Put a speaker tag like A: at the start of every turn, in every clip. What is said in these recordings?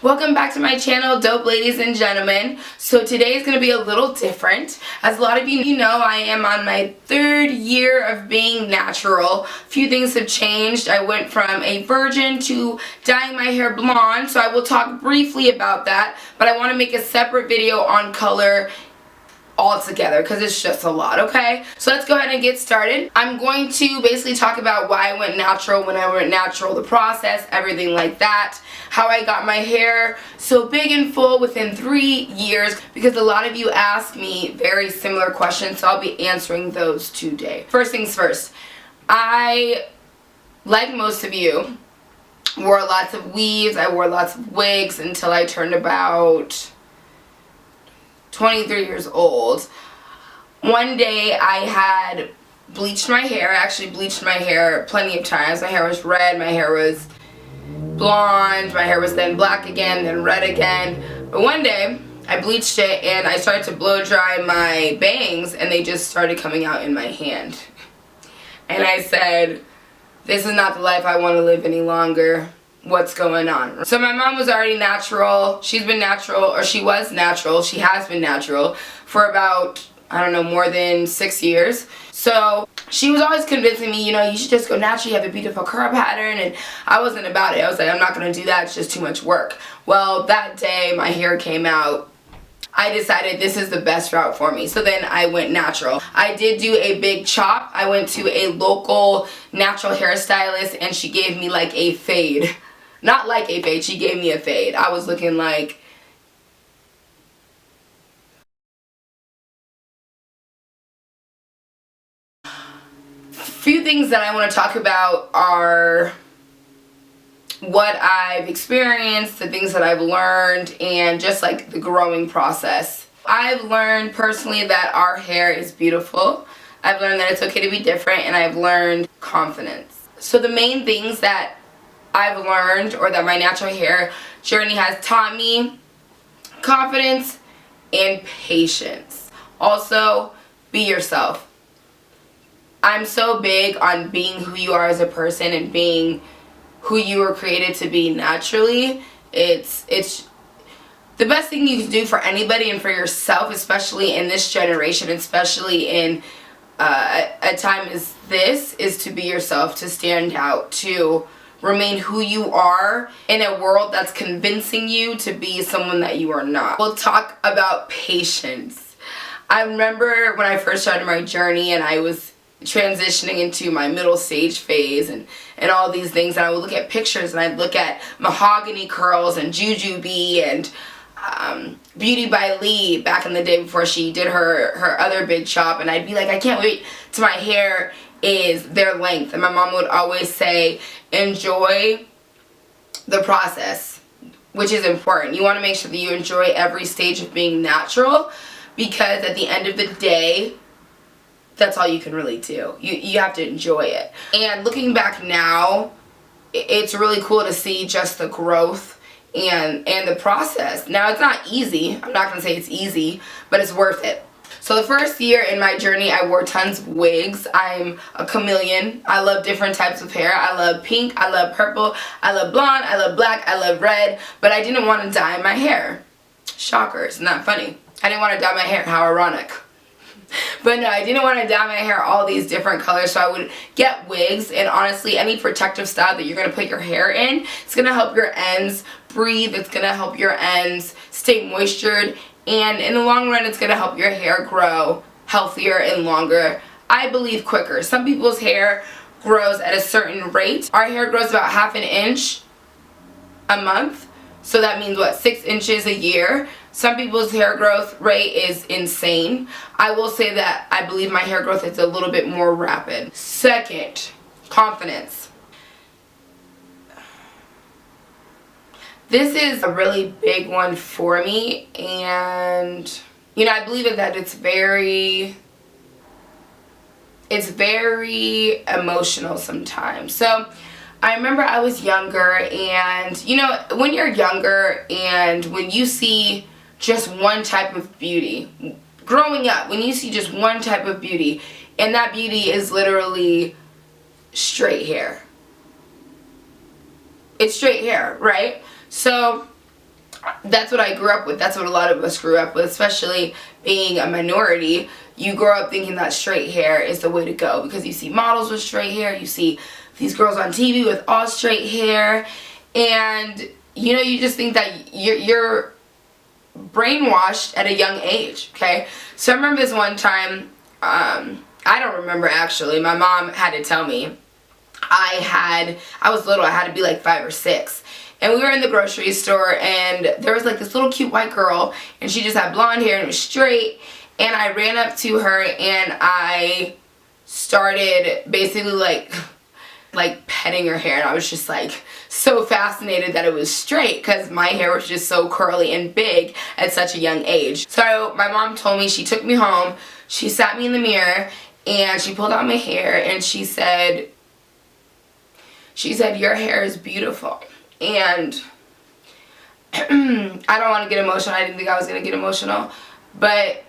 A: Welcome back to my channel, dope ladies and gentlemen. So today is going to be a little different. As a lot of you know, I am on my 3rd year of being natural. A few things have changed. I went from a virgin to dyeing my hair blonde, so I will talk briefly about that. But I want to make a separate video on color all together because it's just a lot, okay? So let's go ahead and get started. I'm going to basically talk about why I went natural, when I went natural, the process, everything like that, how I got my hair so big and full within 3 years, because a lot of you ask me very similar questions, so I'll be answering those today. First things first, I, like most of you, wore lots of weaves. I wore lots of wigs until I turned about 23 years old. One day I had bleached my hair. I actually bleached my hair plenty of times. My hair was red, my hair was blonde, my hair was then black again, then red again. But one day I bleached it and I started to blow dry my bangs and they just started coming out in my hand. And I said, this is not the life I want to live any longer. What's going on? So my mom was already natural. She's been natural, or she was natural. She has been natural for about, I don't know, more than 6 years. So she was always convincing me, you know, you should just go natural. You have a beautiful curl pattern. And I wasn't about it. I was like, I'm not going to do that. It's just too much work. Well, that day my hair came out. I decided this is the best route for me. So then I went natural. I did do a big chop. I went to a local natural hairstylist and she gave me like a fade. Not like a fade, she gave me a fade. I was looking like few things that I want to talk about are what I've experienced, the things that I've learned, and just like the growing process. I've learned personally that our hair is beautiful. I've learned that it's okay to be different, and I've learned confidence. So the main things that I've learned, or that my natural hair journey has taught me: confidence and patience. Also, be yourself. I'm so big on being who you are as a person and being who you were created to be naturally. It's the best thing you can do for anybody and for yourself, especially in this generation, especially in a time as this, is to be yourself, to stand out, to remain who you are in a world that's convincing you to be someone that you are not. We'll talk about patience. I remember when I first started my journey and I was transitioning into my middle stage phase and all these things, and I would look at pictures and I'd look at mahogany curls and Jujubee and Beauty by Lee back in the day before she did her other big chop, and I'd be like, I can't wait till my hair is their length. And my mom would always say, enjoy the process, which is important. You want to make sure that you enjoy every stage of being natural, because at the end of the day, that's all you can really do. You have to enjoy it. And looking back now, it's really cool to see just the growth and the process. Now, it's not easy. I'm not going to say it's easy, but it's worth it. So the first year in my journey, I wore tons of wigs. I'm a chameleon. I love different types of hair. I love pink, I love purple, I love blonde, I love black, I love red, but I didn't want to dye my hair. Shocker, isn't that funny? I didn't want to dye my hair, how ironic. But no, I didn't want to dye my hair all these different colors, so I would get wigs. And honestly, any protective style that you're going to put your hair in, it's going to help your ends breathe, it's going to help your ends stay moistured, and in the long run, it's going to help your hair grow healthier and longer. I believe quicker. Some people's hair grows at a certain rate. Our hair grows about ½ an inch a month. So that means, what, 6 inches a year? Some people's hair growth rate is insane. I will say that I believe my hair growth is a little bit more rapid. Second, confidence. This is a really big one for me, and you know, I believe that it's very emotional sometimes. So I remember I was younger, and you know, when you're younger and when you see just one type of beauty, growing up, when you see just one type of beauty, and that beauty is literally straight hair. It's straight hair, right? So that's what I grew up with. That's what a lot of us grew up with, especially being a minority. You grow up thinking that straight hair is the way to go because you see models with straight hair, you see these girls on TV with all straight hair, and you know, you just think that you're brainwashed at a young age, okay? So I remember this one time, I don't remember actually, my mom had to tell me. I was little, I had to be like 5 or 6. And we were in the grocery store, and there was like this little cute white girl, and she just had blonde hair and it was straight. And I ran up to her and I started basically like petting her hair, and I was just like so fascinated that it was straight because my hair was just so curly and big at such a young age. So my mom told me, she took me home, she sat me in the mirror, and she pulled out my hair, and she said, your hair is beautiful. And I don't want to get emotional. I didn't think I was going to get emotional. But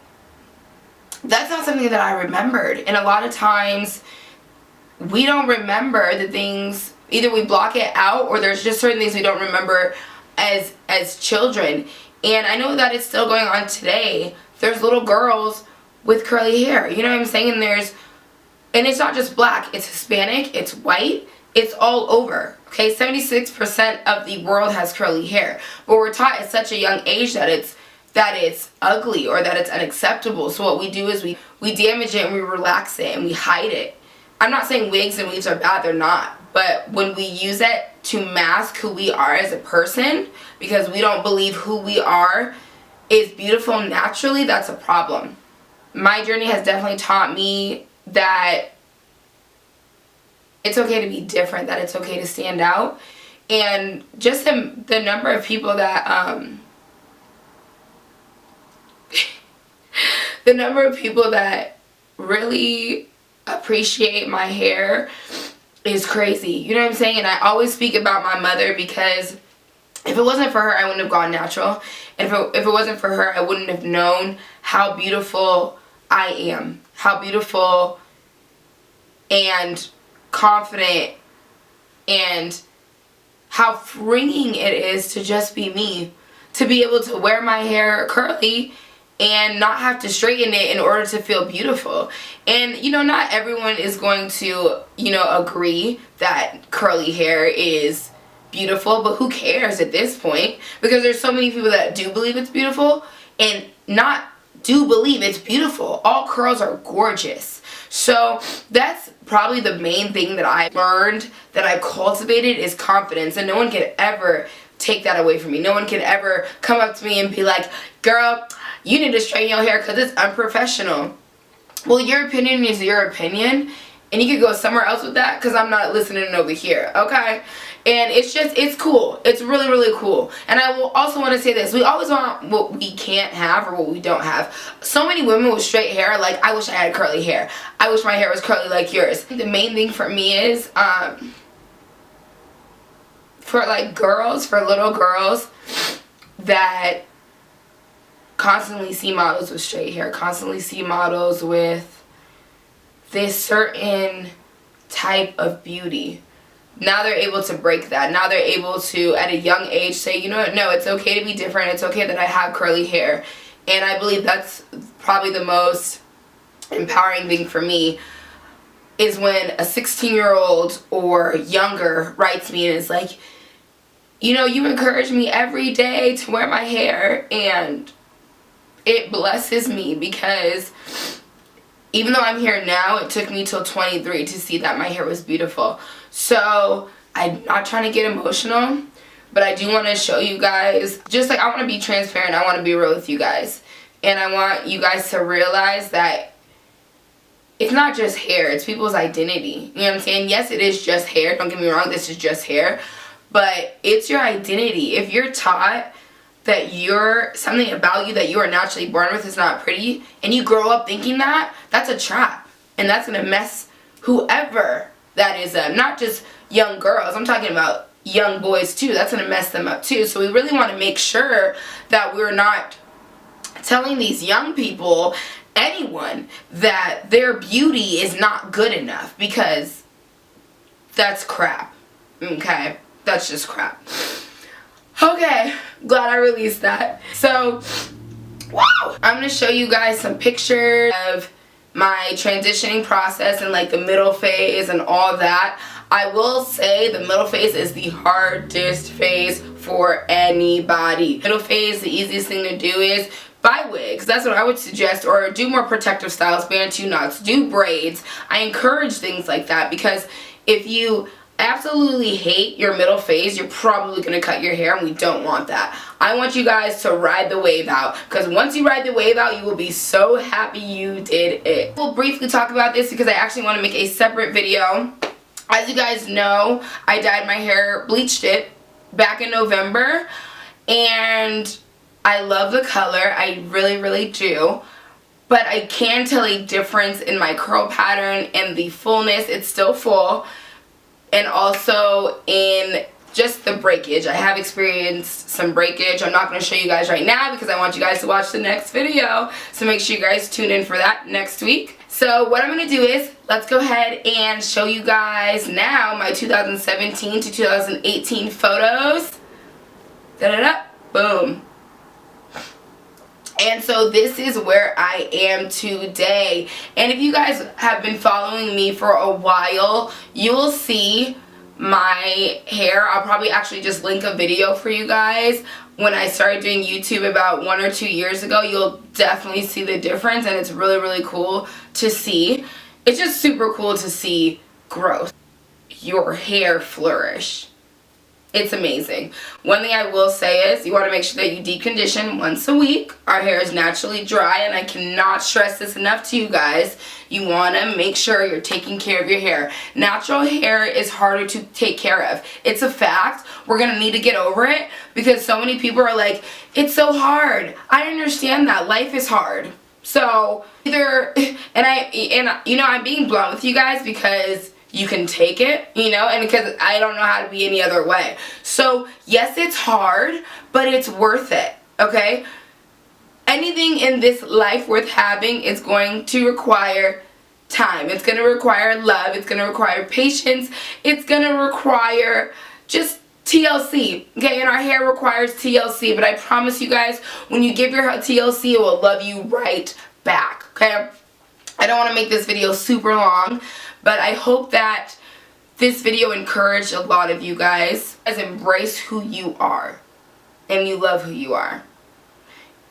A: that's not something that I remembered. And a lot of times we don't remember the things. Either we block it out, or there's just certain things we don't remember as children. And I know that it's still going on today. There's little girls with curly hair. You know what I'm saying? And it's not just black. It's Hispanic. It's white. It's all over. Okay, 76% of the world has curly hair, but we're taught at such a young age that it's ugly or that it's unacceptable. So what we do is we damage it and we relax it and we hide it. I'm not saying wigs and weaves are bad, they're not. But when we use it to mask who we are as a person because we don't believe who we are is beautiful naturally, that's a problem. My journey has definitely taught me that it's okay to be different, that it's okay to stand out. And just the number of people that the number of people that really appreciate my hair is crazy. You know what I'm saying? And I always speak about my mother because if it wasn't for her, I wouldn't have gone natural. And if it wasn't for her, I wouldn't have known how beautiful I am. How beautiful and confident and how freeing it is to just be me. To be able to wear my hair curly and not have to straighten it in order to feel beautiful. And you know, not everyone is going to, you know, agree that curly hair is beautiful, but who cares at this point? Because there's so many people that do believe it's beautiful and not do believe it's beautiful. All curls are gorgeous. So that's probably the main thing that I learned, that I cultivated, is confidence. And no one can ever take that away from me. No one can ever come up to me and be like, girl, you need to straighten your hair because it's unprofessional. Well, your opinion is your opinion, and you could go somewhere else with that because I'm not listening over here, okay? And it's cool. It's really, really cool. And I will also want to say this. We always want what we can't have or what we don't have. So many women with straight hair, like, I wish I had curly hair. I wish my hair was curly like yours. The main thing for me is, for like girls, for little girls that constantly see models with straight hair, constantly see models with this certain type of beauty. Now they're able to break that. Now they're able to, at a young age, say, you know what, no, it's okay to be different. It's okay that I have curly hair. And I believe that's probably the most empowering thing for me, is when a 16-year-old or younger writes me and is like, you know, you encourage me every day to wear my hair, and it blesses me because even though I'm here now, it took me till 23 to see that my hair was beautiful. So I'm not trying to get emotional, but I do want to show you guys, just like, I want to be transparent. I want to be real with you guys. And I want you guys to realize that it's not just hair, it's people's identity. You know what I'm saying? Yes, it is just hair. Don't get me wrong, this is just hair. But it's your identity. If you're taught that something about you that you are naturally born with is not pretty, and you grow up thinking that, that's a trap. And that's going to mess whoever that is up. Not just young girls. I'm talking about young boys too. That's going to mess them up too. So we really want to make sure that we're not telling these young people, anyone, that their beauty is not good enough, because that's crap. Okay? That's just crap. Okay, glad I released that. So, wow, I'm going to show you guys some pictures of my transitioning process and like the middle phase and all that. I will say the middle phase is the hardest phase for anybody. Middle phase, the easiest thing to do is buy wigs. That's what I would suggest, or do more protective styles, bantu knots, do braids. I encourage things like that because if you absolutely hate your middle phase, you're probably going to cut your hair, and we don't want that. I want you guys to ride the wave out, because once you ride the wave out, you will be so happy you did it. We'll briefly talk about this because I actually want to make a separate video. As you guys know, I dyed my hair, bleached it back in November, and I love the color. I really, really do. But I can tell a difference in my curl pattern and the fullness. It's still full. And also in just the breakage. I have experienced some breakage. I'm not going to show you guys right now because I want you guys to watch the next video. So make sure you guys tune in for that next week. So what I'm going to do is, let's go ahead and show you guys now my 2017 to 2018 photos. Da-da-da. Boom. And so this is where I am today. And if you guys have been following me for a while, you'll see my hair. I'll probably actually just link a video for you guys. When I started doing YouTube about 1 or 2 years ago, you'll definitely see the difference, and it's really, really cool to see. It's just super cool to see growth. Your hair flourish. It's amazing. One thing I will say is you want to make sure that you deep condition once a week. Our hair is naturally dry, and I cannot stress this enough to you guys. You want to make sure you're taking care of your hair. Natural hair is harder to take care of. It's a fact. We're going to need to get over it because so many people are like, it's so hard. I understand that. Life is hard. So either, and you know, I'm being blunt with you guys because you can take it, you know, and because I don't know how to be any other way. So yes, it's hard, but it's worth it, okay? Anything in this life worth having is going to require time. It's going to require love. It's going to require patience. It's going to require just TLC, okay? And our hair requires TLC, but I promise you guys, when you give your hair TLC, it will love you right back, okay? I don't want to make this video super long, but I hope that this video encouraged a lot of you guys. Embrace who you are, and you love who you are.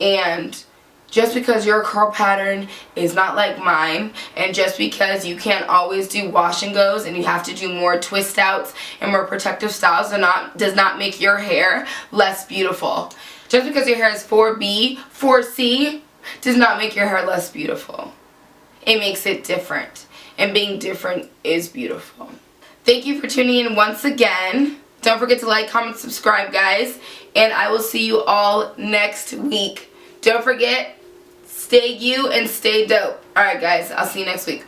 A: And just because your curl pattern is not like mine, and just because you can't always do wash and goes and you have to do more twist outs and more protective styles does not make your hair less beautiful. Just because your hair is 4B, 4C does not make your hair less beautiful. It makes it different. And being different is beautiful. Thank you for tuning in once again. Don't forget to like, comment, subscribe, guys. And I will see you all next week. Don't forget, stay you and stay dope. Alright, guys. I'll see you next week.